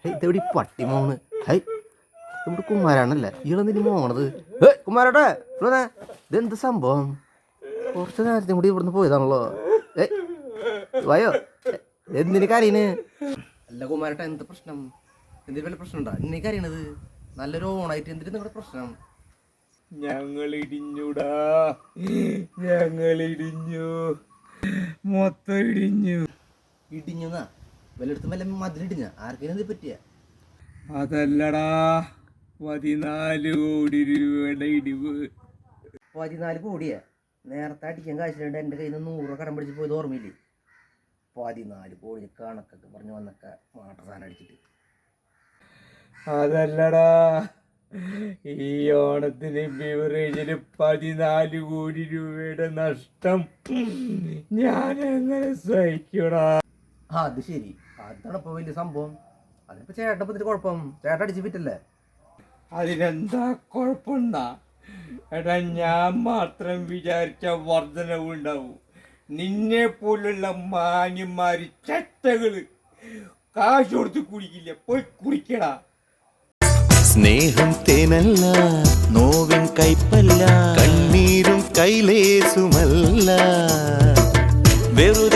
ഇതെവിടെ പട്ടി മോണ്? ഹൈ, നമ്മുടെ കുമാരാണല്ലേ ഇയാളെന്തിനു മോണത്? കുമാരട്ടെ, ഇതെന്ത് സംഭവം? കുറച്ച് നേരത്തെ കൂടി ഇവിടുന്ന് പോയതാണല്ലോ. വയോ, എന്തിനു കരയണ്? അല്ല കുമാരട്ടെ, എന്ത് പ്രശ്നം? എന്തിനു വല്ല പ്രശ്നം ഉണ്ടാ? ഇന്നേക്ക് അറിയണത് നല്ലൊരു ഓണായിട്ട് എന്തിനു നിങ്ങളുടെ പ്രശ്നം? ഞങ്ങളിടിഞ്ഞുടാ, ഞങ്ങളിടിഞ്ഞു, മൊത്തം ഇടിഞ്ഞു. ഇടിഞ്ഞുന്നാ? വല്ലയിടത്തും വല്ല മതിലിടിഞ്ഞ? ആർക്കെങ്കിലും ഇത് പറ്റിയ? അതല്ലടാ, 14 കോടി രൂപയുടെ ഇടിവ്. 14 കോടിയാ? നേരത്തെ അടിക്കാൻ കാശിലുണ്ട് എൻ്റെ കയ്യിൽ നിന്ന് 100 രൂപ കടം പിടിച്ച് പോയത് ഓർമ്മയില്ലേ? 14 കോടി കണക്കൊക്കെ പറഞ്ഞു വന്നൊക്കെ മാട്ട സാധനം അടിച്ചിട്ട്. അതല്ലടാ, ഈ ഓണത്തിന് ബിവറേജിന് 14 കോടി രൂപയുടെ നഷ്ടം ഞാൻ എങ്ങനെ സഹിക്കൂടാ? അത് ശരി, അതാണ് ഇപ്പോൾ വലിയ സംഭവം. അതിപ്പോൾ ചേട്ടൻ ഇതിന് കുഴപ്പം, ചേട്ടൻ അടിച്ച് വിറ്റല്ലേ? അതിനെന്താ കുഴപ്പമുണ്ടാ? എടാ, ഞാൻ മാത്രം വിചാരിച്ച വർധനവ് ഉണ്ടാവും. നിന്നെ പോലുള്ള മാന്യന്മാര് ചട്ടകള് കാശ് കൊടുത്ത് കുടിക്കില്ല, പോയി കുടിക്കടാ. സ്നേഹം തേനല്ല, നോവിൻ കൈപ്പല്ല, കണ്ണീരും കൈലേസുമല്ല, വെറുതെ